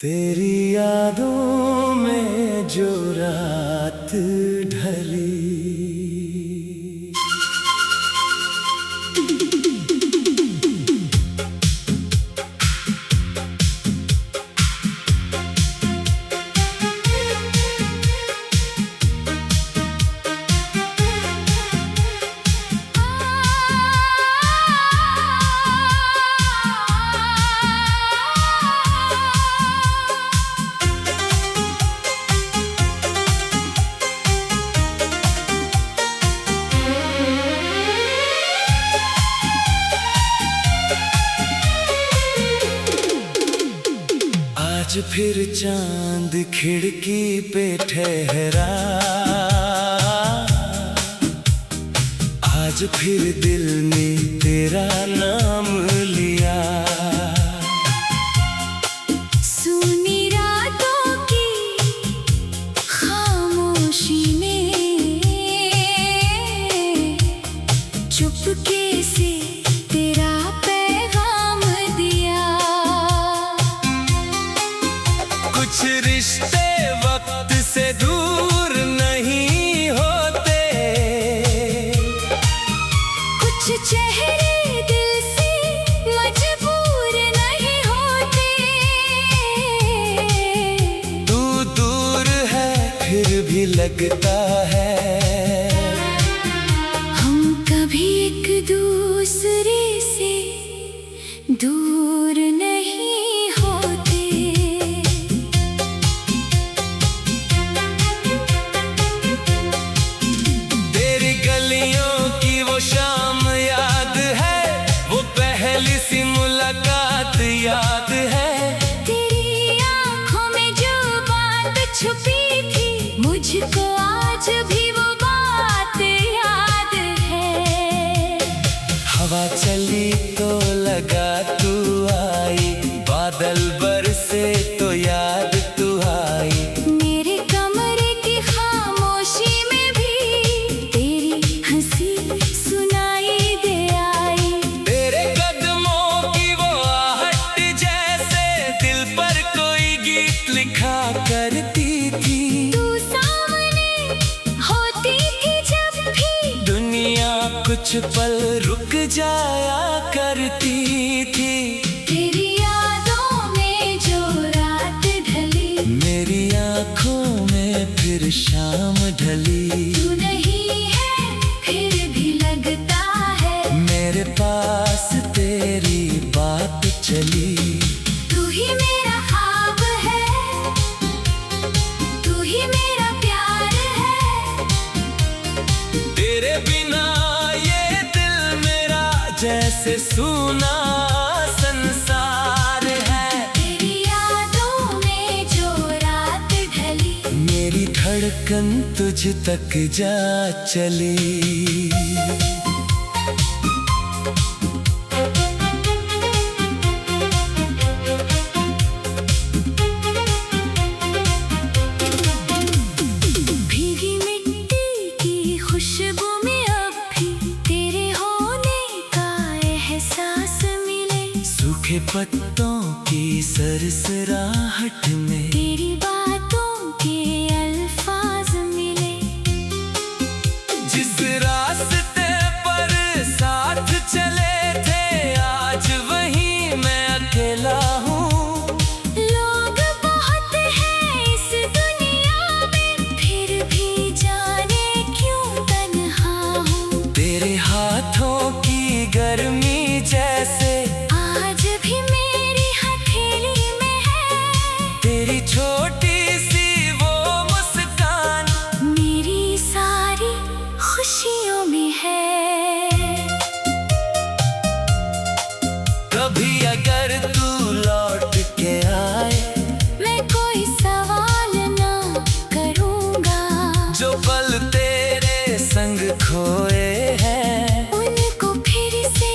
तेरी यादों में जो रात ढली, आज फिर चांद खिड़की पे ठहरा, आज फिर दिल ने तेरा नाम लिया। सुनी रातों की खामोशी ने चुपके से तेरा पैगाम दिया। कुछ रिश्ते वक्त से दूर नहीं होते, कुछ चेहरे दिल से मजबूर नहीं होते। तू दूर है फिर भी लगता है हम कभी एक दूसरे से दूर नहीं होते। तेरी गलियों की वो शाम याद है, वो पहली सी मुलाकात याद है। तेरी आँखों में जो बात छुपी थी, मुझको आज भी वो बात याद है। हवा चली तो लगा तू आई, बादल बरसे तो याद तू आई। मेरे कमरे की खामोशी में भी तेरी हंसी सुनाई दे आई। तेरे कदमों की वो आहट जैसे दिल पर कोई गीत लिखा करती थी। तू सामने होती थी जब भी, दुनिया कुछ पल रुक जाया करती थी। तेरी यादों में जो रात ढली, मेरी आँखों में फिर शाम ढली। तू नहीं है फिर भी लगता है, मेरे पास तेरी बात चली। तू ही मेरा ख्वाब है, तू ही मेरा प्यार है। तेरे बिना ये दिल मेरा जैसे सूना संसार है। तेरी यादों में जो रात ढली, मेरी धड़कन तुझ तक जा चली। भीगी मिट्टी की खुशबू में अब भी तेरे होने का एहसास मिले। सूखे पत्तों की सरसराहट में तेरी बातों के अल्फाज मिले। जिस रास्ते पर साथ चले थे, आज वहीं मैं अकेला हूँ। लोग बहुत हैं इस दुनिया में, फिर भी जाने क्यों तन्हा हूँ। तेरे हाथों की गर्मी जैसे आज भी मेरी हथेली में है। तेरी छोटी सी वो मुस्कान मेरी सारी खुशियों में है। कभी अगर तू लौट के आए, मैं कोई सवाल ना करूँगा। जो पल तेरे संग खोए हैं, उनको फिर से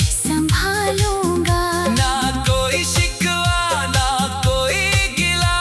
संभालूंगा। ना कोई शिकवा ना कोई गिला,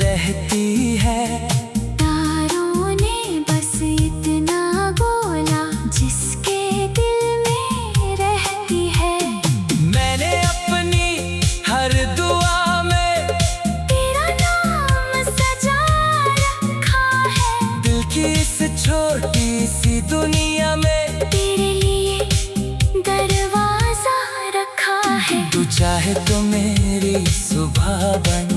रहती है। तारों ने बस इतना बोला जिसके दिल में रहती है। मैंने अपनी हर दुआ में तेरा नाम सजा रखा है। दिल की इस छोटी सी दुनिया में तेरे लिए दरवाजा रखा है। तू चाहे तो मेरी सुबह बन,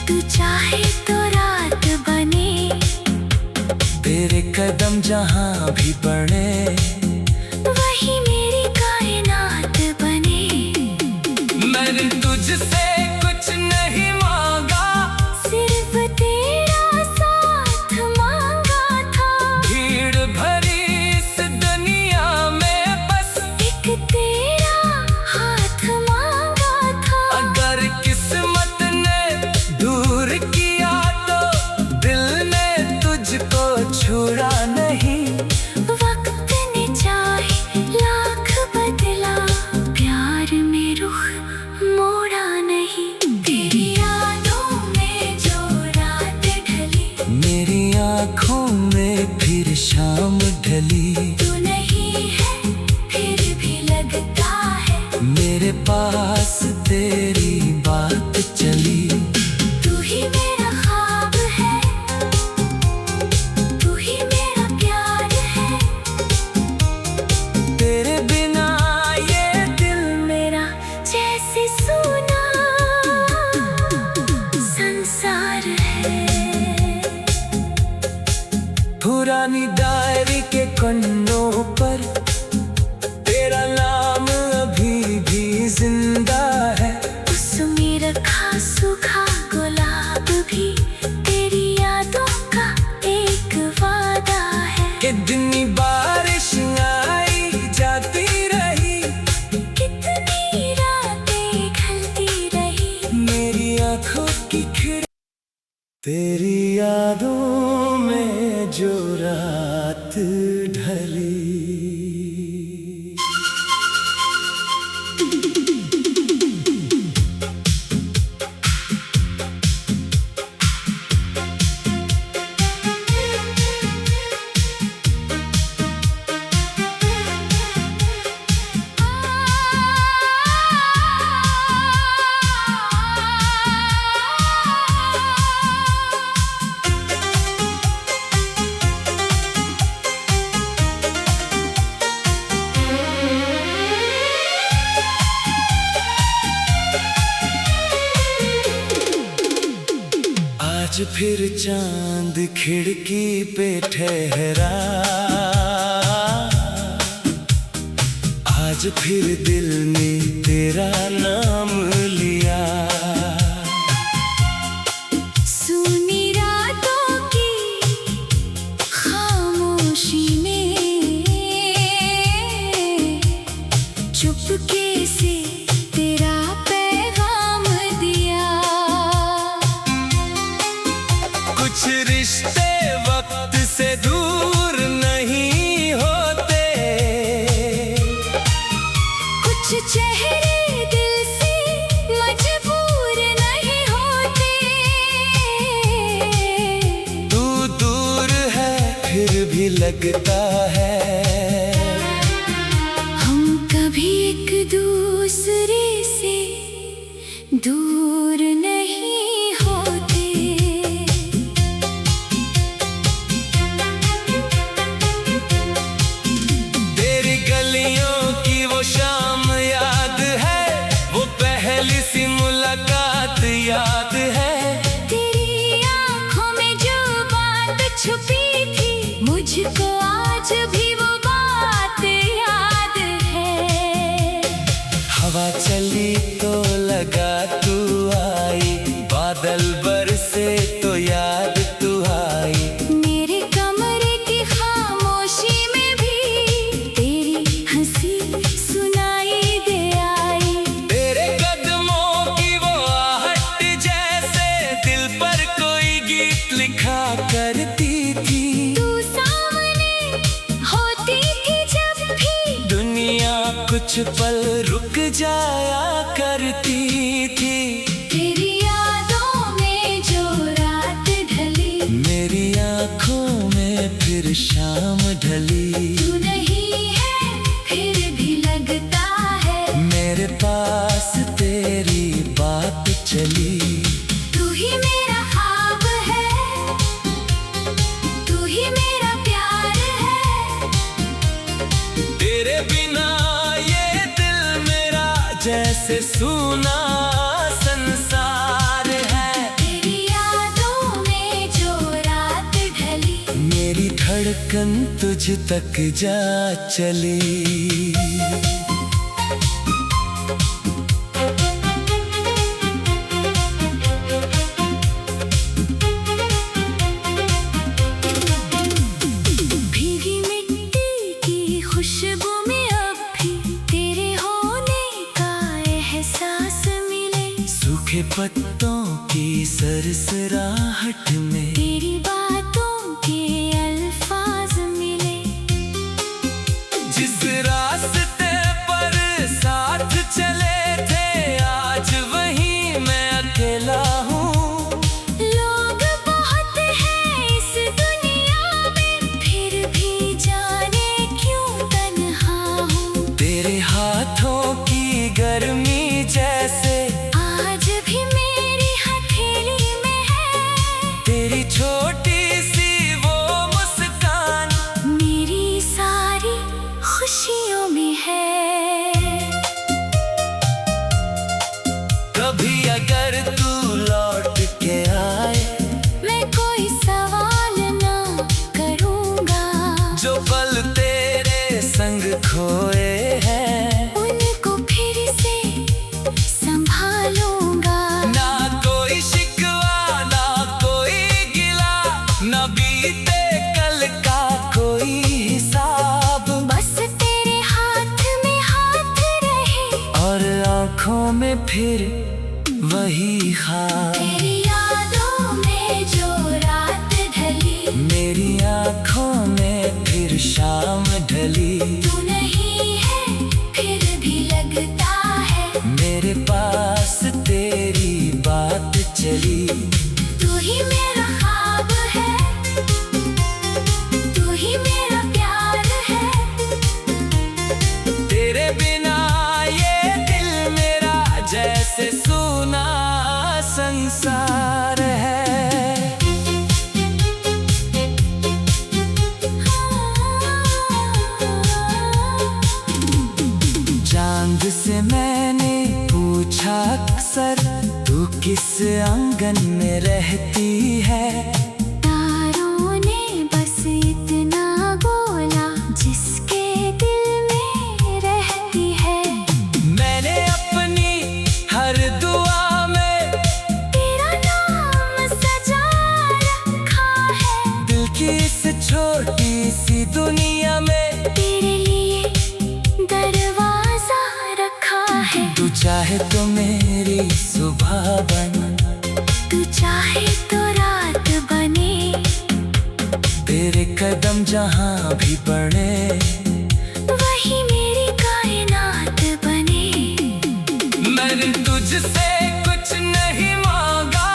तू चाहे तो रात बने। तेरे कदम जहाँ भी बढ़े वही मेरी कायनात बने। मैंने तुझसे कुछ नहीं मांगा, सिर्फ तेरा साथ मांगा था। भीड़ भरी इस दुनिया में बस एक तेरा हाथ मांगा था। अगर किस्मत ने दूर किया तो दिल ने तुझको छोड़ा नहीं। वक्त ने चाहे लाख बदला, प्यार में रुख मोड़ा नहीं। तेरी यादों में जो रात ढली, मेरी आँखों में फिर शाम ढली। तू नहीं है फिर भी लगता है। मेरे पास तेरी बात चली। तू ही मेरा ख्वाब है, तू ही मेरा प्यार है। तेरे बिना ये दिल मेरा जैसे सोना संसार है। पुरानी डायरी के कन्नों पर तेरा नाम अभी भी जिंदा है। उसमें रखा सूखा गुलाब भी तेरी यादों का एक वादा है। कि दिन बारिश आई जाती रही, कितनी रातें ढलती रही, मेरी आँखों की खिड़की तेरी यादों में जो रात ढली। आज फिर चांद खिड़की पे ठहरा, आज फिर दिल ने तेरा नाम लिया। सुनी रातों की खामोशी में चुपके से तेरा पैगाम दिया। कुछ रिश्ते वक्त से दूर नहीं होते, कुछ चेहरे दिल से मजबूर नहीं होते। तू दूर है फिर भी लगता है हम कभी एक दूसरे से दूर नहीं होते। तेरी गलियों की वो शाम याद है, वो पहली सी मुलाकात याद है। तेरी आँखों में जो बात छुपी थी, मुझको आज भी वो बात याद है। हवा चली तो लगा तू आई, बादल बरसे तो याद तू आई। मेरे कमरे की खामोशी में भी तेरी हंसी सुनाई दे आई। तेरे कदमों की वो आहट जैसे दिल पर कोई गीत लिखा करती थी। तू सामने होती थी जब भी, दुनिया कुछ पल रुक जाया करती थी। तेरी यादों में जो जैसे सूना संसार है। तेरी यादों में जो रात ढली, मेरी धड़कन तुझ तक जा चली। भीगी मिट्टी की खुशबू में अब भी तेरे होने का एहसास मिले। सूखे पत्तों की सरसराहट में तेरी बातों के अल्फाज मिले। जिस रास्ते पर साथ चले थे, आज वहीं मैं अकेला हूँ। लोग बहुत हैं इस दुनिया में, फिर भी जाने क्यों तन्हा हूँ। तेरे हाथों की गर्मी जैसे आज भी मेरी हथेली में है। तेरी छोटी सी वो मुस्कान मेरी सारी खुशियों में है। कभी अगर तू लौट के आए, मैं कोई सवाल ना करूँगा। जो पल तेरे संग खोए हैं, उनको फिर से संभालूंगा। ना कोई शिकवा ना कोई गिला, ना बीते कल का कोई हिसाब। बस तेरे हाथ में हाथ रहे, और आँखों में फिर वही ख्वाब। तेरी यादों में जो रात ढली, मेरी आँखों में फिर शाम ढली। तू नहीं है फिर भी लगता है, मेरे पास तेरी बात चली। तू ही मेरा ख्वाब है, तू ही मेरा प्यार है। तेरे बिना ये दिल मेरा जैसे सूना संसार है। चांद से मैंने पूछा अक्सर, तू किस आंगन में रहती है। तारों ने बस इतना बोला, जिसके दिल में रहती है। मैंने अपनी हर दुआ में तेरा नाम सजा रखा है। दिल की इस छोटी सी दुनिया में तेरे लिए दरवाजा रखा है। तू चाहे तो मेरी सुबह बन, तू चाहे तो रात बने। तेरे कदम जहाँ भी पड़े, वही मेरी कायनात बने। मैंने तुझसे कुछ नहीं मांगा,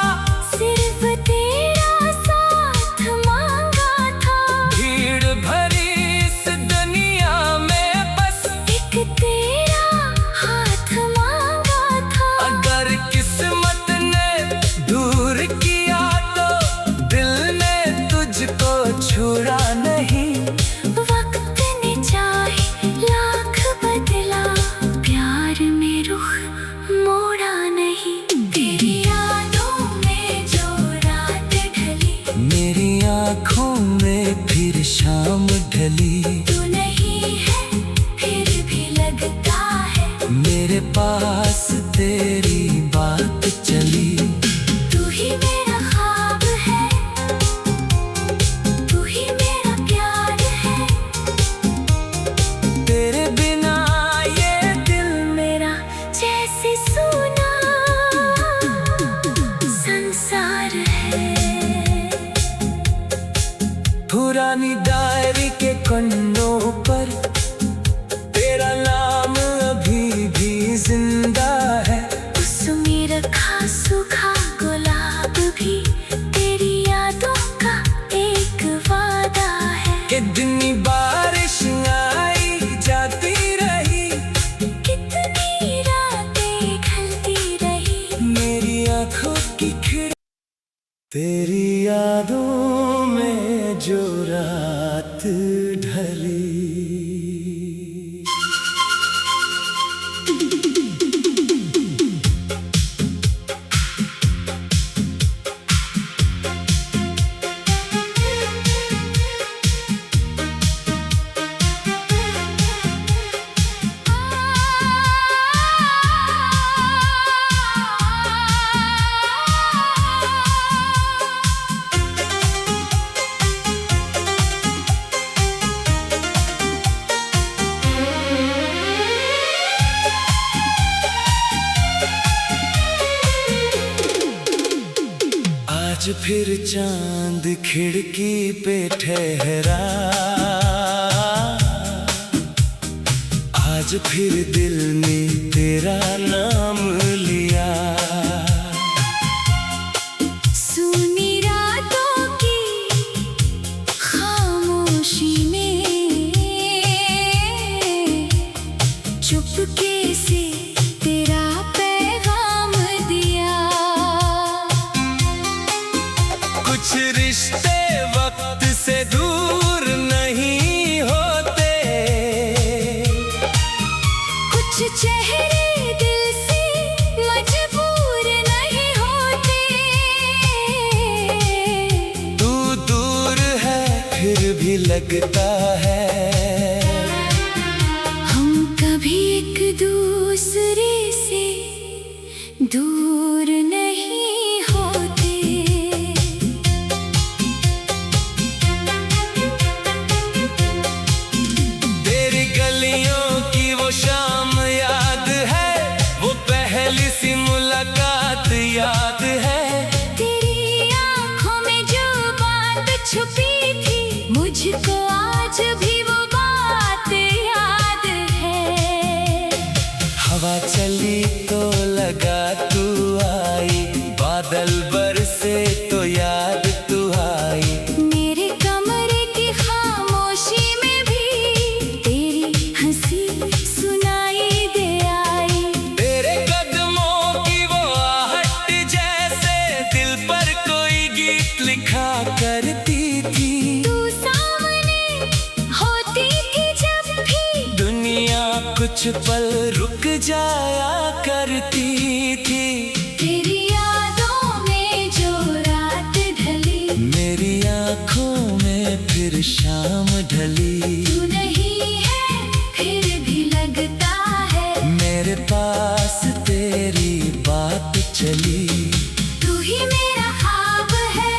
सिर्फ तेरा साथ मांगा था। भीड़ भरी इस दुनिया में बस एक तेरा हाथ मांगा था। अगर किस्मत ने दूर किया तो दिल ने तुझको छोड़ा नहीं। वक्त ने चाहे लाख बदला, प्यार में रुख मोड़ा नहीं। तेरी यादों में जो रात ढली, मेरी आँखों में फिर शाम ढली। तू नहीं है फिर भी लगता है, मेरे पास तेरी बात चली। तू ही मेरा ख्वाब है, तू ही मेरा प्यार है। तेरे बिना ये दिल मेरा जैसे सूना संसार है। पुरानी डायरी के पन्नों पर तेरा नाम अभी भी जिंदा है। उसमें रखा सूखा गुलाब भी तेरी यादों का एक वादा है। कितनी बारिश आई जाती रही, कितनी रातें ढलती रही, मेरी आँखों की खिड़की तेरी यादों में जो रात ढली। फिर चांद खिड़की पे ठहरा, आज फिर दिल ने तेरा नाम लिया। सुनी रातों की खामोशी में चुपके से तेरा पैगाम दिया। कुछ रिश्ते वक्त से दूर नहीं होते, कुछ चेहरे दिल से मजबूर नहीं होते। तू दूर है फिर भी लगता है, हम कभी एक दूसरे से दूर नहीं होते। तेरी गलियों की वो शाम याद है, वो पहली सी मुलाकात याद है। तेरी आँखों में जो बात छुपी थी, मुझको आज भी वो बात याद है। हवा चली तो लगा तू आई, बादल बरसे तो याद तू आई। मेरे कमरे की खामोशी में भी तेरी हंसी सुनाई दे आई। तेरे कदमों की वो आहट जैसे दिल पर कोई गीत लिखा करती थी। तू सामने होती थी जब भी, दुनिया कुछ पल रुक जाया करती थी। तेरी यादों में जो रात ढली, मेरी आँखों में फिर शाम ढली। तू नहीं है फिर भी लगता है, मेरे पास तेरी बात चली। तू ही मेरा ख्वाब है,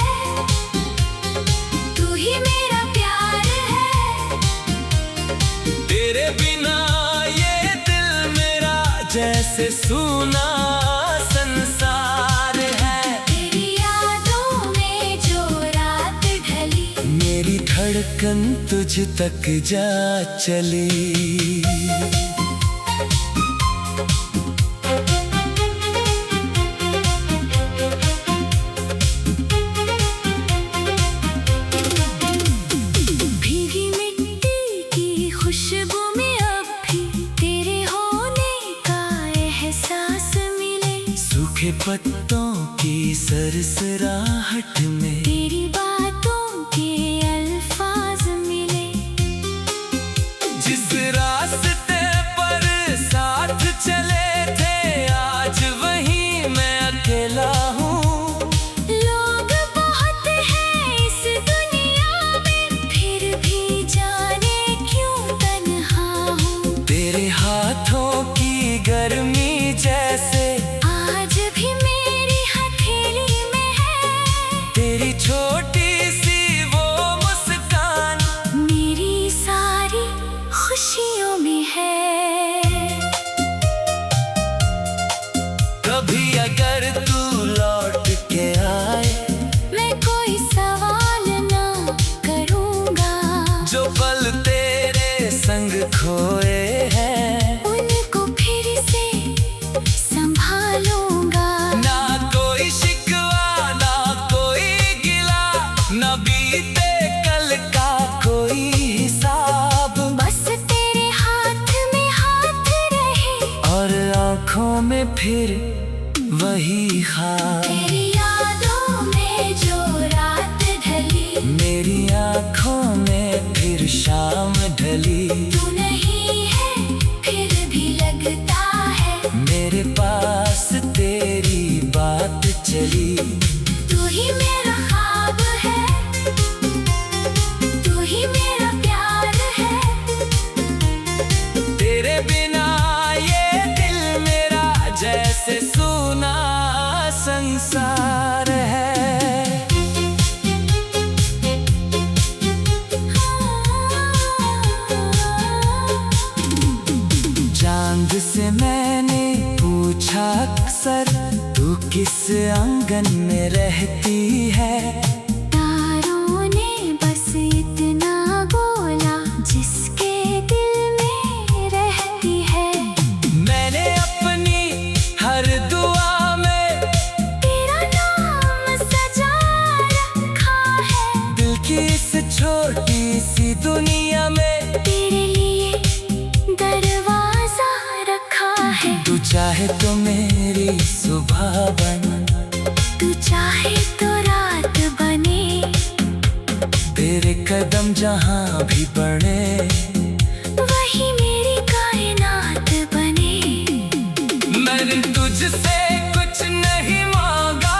तू ही मेरा प्यार है। तेरे बिना ये दिल मेरा जैसे सूना संसार है। तेरी यादों में जो रात ढली, मेरी धड़कन तुझ तक जा चली। भीगी मिट्टी की खुशबू में अब भी तेरे होने का एहसास मिले। सूखे पत्तों की सरसराहट में तेरी बातों के अल्फाज मिले। जिस रास्ते पर साथ चले थे, आज वहीं मैं अकेला हूँ। लोग बहुत हैं इस दुनिया में, फिर भी जाने क्यों तन्हा हूँ। तेरे हाथों की गर्मी जैसे आज भी मेरी हथेली में है। तेरी छोटी सी वो मुस्कान मेरी सारी खुशियों में है। कभी अगर तू लौट के आए, मैं कोई सवाल ना करूँगा। जो पल तेरे संग खोए हैं, उनको फिर से संभालूंगा। ना कोई शिकवा ना कोई गिला, ना बीते कल का कोई हिसाब। बस तेरे हाथ में हाथ रहे, और आँखों में फिर वही ख्वाब। तेरी यादों में जो रात ढली, मेरी आँखों में फिर शाम ढली। तू नहीं है फिर भी लगता है, मेरे पास तेरी बात चली। तू ही मेरा ख्वाब है, तू ही मेरा प्यार है। तेरे बिना ये दिल मेरा जैसे सूना संसार छोटी सी दुनिया में तेरे लिए दरवाजा रखा है। तू चाहे तो मेरी सुबह बन, तू चाहे तो रात बने। तेरे कदम जहाँ भी बढ़े वही मेरी कायनात बने। मैंने तुझसे कुछ नहीं मांगा,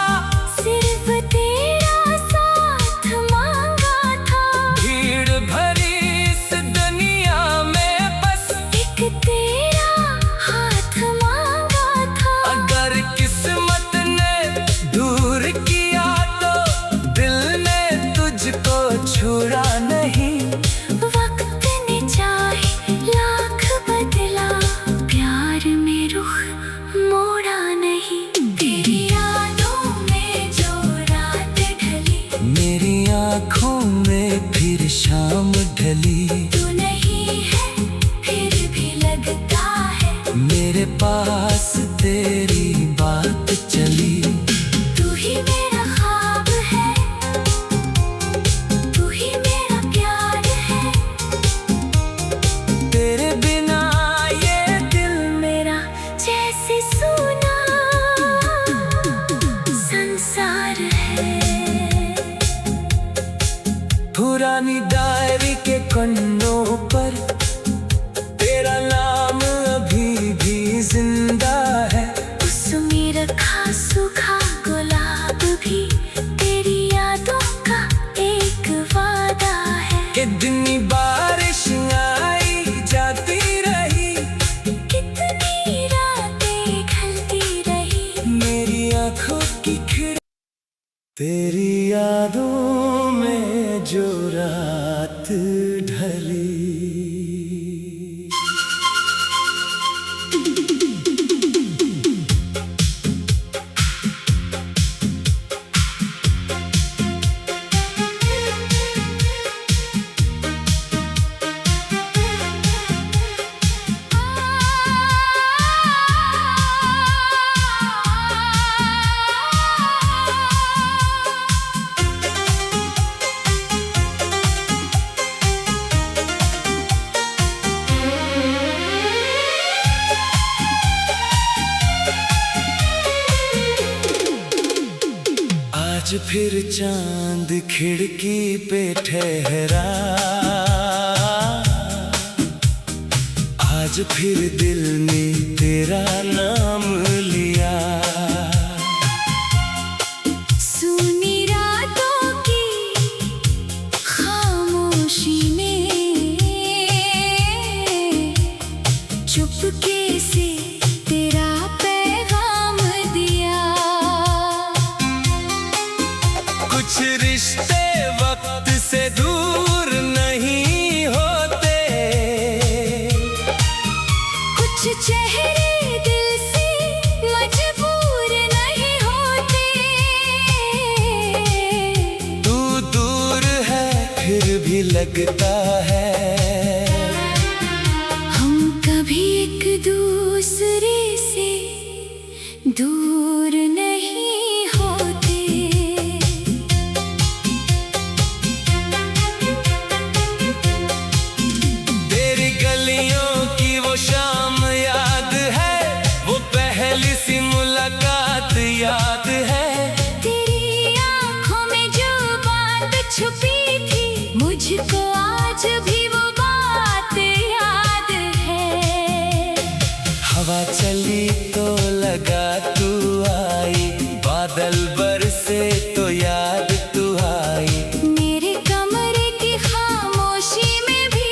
सिर्फ तेरा साथ मांगा था। भीड़ भरी इस दुनिया में बस एक तेरा हाथ मांगा था। अगर किस्मत ने दूर किया तो दिल ने तुझको छोड़ा नहीं। वक्त ने चाहे लाख बदला, प्यार में रुख मोड़ा नहीं। तेरी यादों में जो रात ढली, मेरी आँखों में फिर शाम ढली। तू नहीं है फिर भी लगता है। मेरे पास तेरी बात चली। तू ही मेरा ख्वाब है, तू ही मेरा प्यार है। तेरे बिना ये दिल मेरा जैसे सोना संसार है। पुरानी डायरी के पन्नों पर तेरा नाम अभी भी जिंदा है। उसमें रखा सूखा गुलाब भी तेरी यादों का एक वादा है। कितनी बारिश आई जाती रही, कितनी रातें ढलती रही, मेरी आँखों की खिड़की तेरी यादों में जो रात ढली। आज फिर चांद खिड़की पे ठहरा, आज फिर दिल ने तेरा नाम लिया। सुनी रातों की खामोशी ने चुपके से तेरा पैगाम दिया। कुछ रिश्ते वक्त से दूर नहीं होते, कुछ चेहरे दिल से मजबूर नहीं होते। तू दूर है फिर भी लगता है हम कभी एक दूसरे से दूर नहीं होते। तेरी गलियों की वो शाम याद है, वो पहली सी मुलाकात याद है। तेरी आँखों में जो बात छुपी थी, मुझको आज भी वो बात याद है। हवा चली तो लगा तू आई, बादल बरसे तो याद तू आई। मेरे कमरे की खामोशी में भी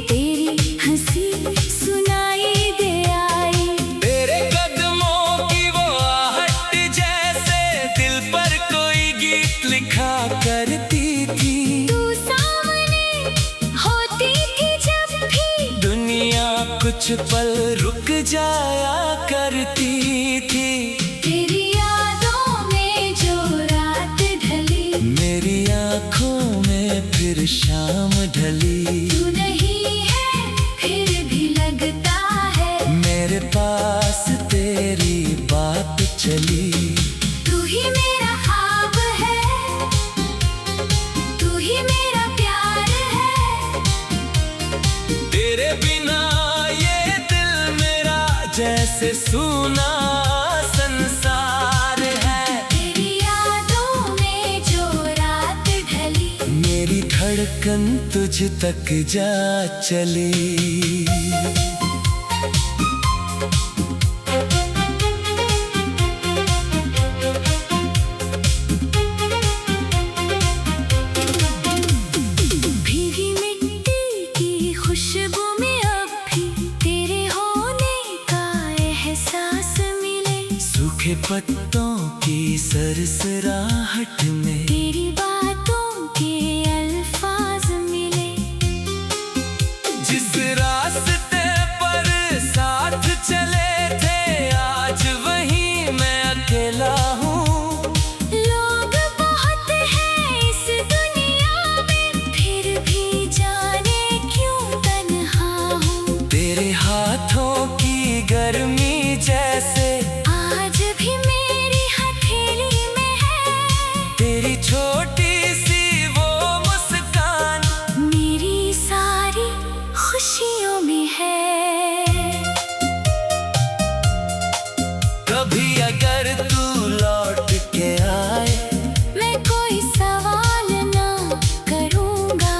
तेरी हंसी सुनाई दे आई। तेरे कदमों की वो आहट जैसे दिल पर कोई गीत लिखा करती थी। तू सामने होती थी जब भी, दुनिया कुछ पल रुक जाया करती थी। तेरी यादों में जो रात ढली, मेरी आँखों में फिर शाम ढली। तू नहीं है फिर भी लगता है। मेरे पास तेरी बात चली। तू ही मेरा ख्वाब है, तू ही मेरा प्यार जैसे सूना संसार है। तेरी यादों में जो रात ढली, मेरी धड़कन तुझ तक जा चली। भीगी मिट्टी की खुशबू में अब भी तेरे होने का एहसास मिले। सूखे पत्तों की सरसराहट में तेरी बातों के अल्फाज मिले। जिस रास्ते पर साथ चले थे, आज वहीं मैं अकेला हूँ। लोग बहुत हैं इस दुनिया में, फिर भी जाने क्यों तन्हा हूँ। तेरे हाथों की गर्मी जैसे आज भी मेरी हथेली में है। तेरी छोटी सी वो मुस्कान मेरी सारी खुशियों में है। कभी अगर तू लौट के आए, मैं कोई सवाल ना करूँगा।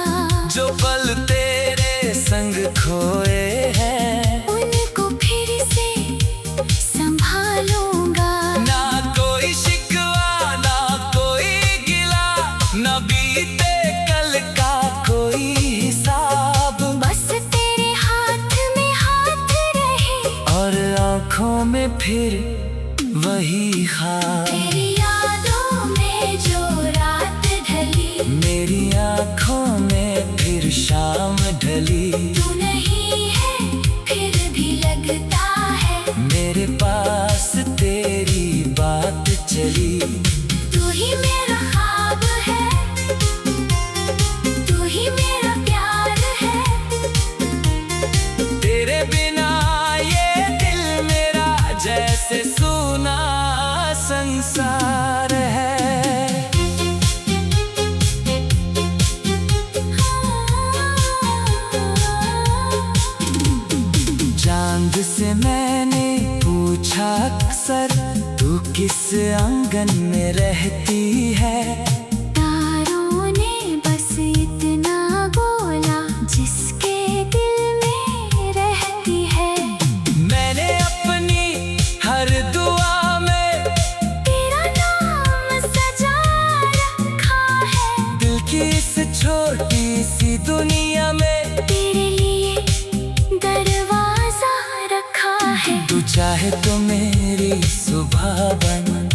जो पल तेरे संग खोए हैं, उनको फिर से संभालूंगा। ना कोई शिकवा ना कोई गिला, ना बीते कल का कोई हिसाब। बस तेरे हाथ में हाथ रहे, और आँखों में फिर वही ख्वाब। तेरी यादों में जो रात ढली, मेरी आँखों में फिर शाम ढली। तू नहीं है फिर भी लगता है, मेरे पास तेरी बात चली। तू ही मेरा ख्वाब है, तू ही मेरा प्यार है। तेरे बिना ये दिल मेरा जैसे सूना संसार है। चांद से मैंने पूछा अक्सर, तू किस आंगन में रहती है। तारों ने बस इतना बोला, जिसके दिल में रहती है। मैंने अपनी हर दुआ में तेरा नाम सजा रखा है। दिल की इस छोटी सी दुनिया में तेरे लिए दरवाजा रखा है। तू चाहे तो मेरी सुबह बन,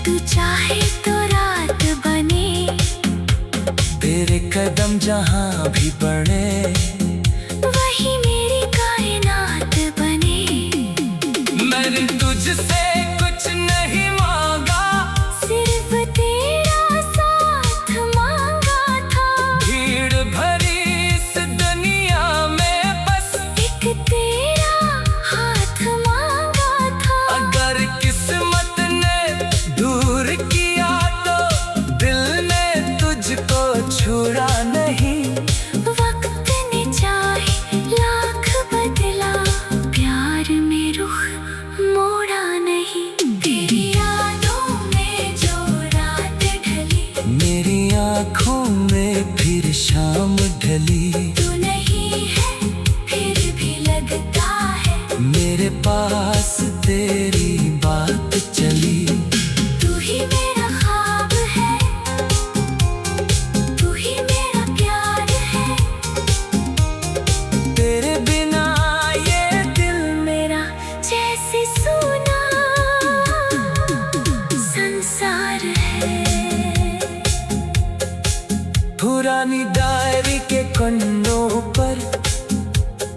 तू चाहे तो रात बने। तेरे कदम जहाँ भी पड़े, वही मेरी कायनात बने। मैंने तुझसे कुछ नहीं मांगा, सिर्फ तेरा साथ मांगा था। भीड़ भरी इस दुनिया में बस एक तेरा हाथ मांगा था। अगर किस्मत ने दूर किया तो दिल ने तुझको छोड़ा नहीं। वक्त ने चाहे लाख बदला, प्यार में रुख मोड़ा नहीं। तेरी यादों में जो रात ढली, मेरी आँखों में फिर शाम ढली। तू नहीं है फिर भी लगता है, मेरे पास तेरी बात चली। तू ही मेरा ख्वाब है, तू ही मेरा प्यार है। तेरे बिना ये दिल मेरा जैसे सूना संसार है। पुरानी डायरी के पन्नों पर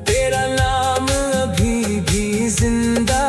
तेरा नाम अभी भी जिंदा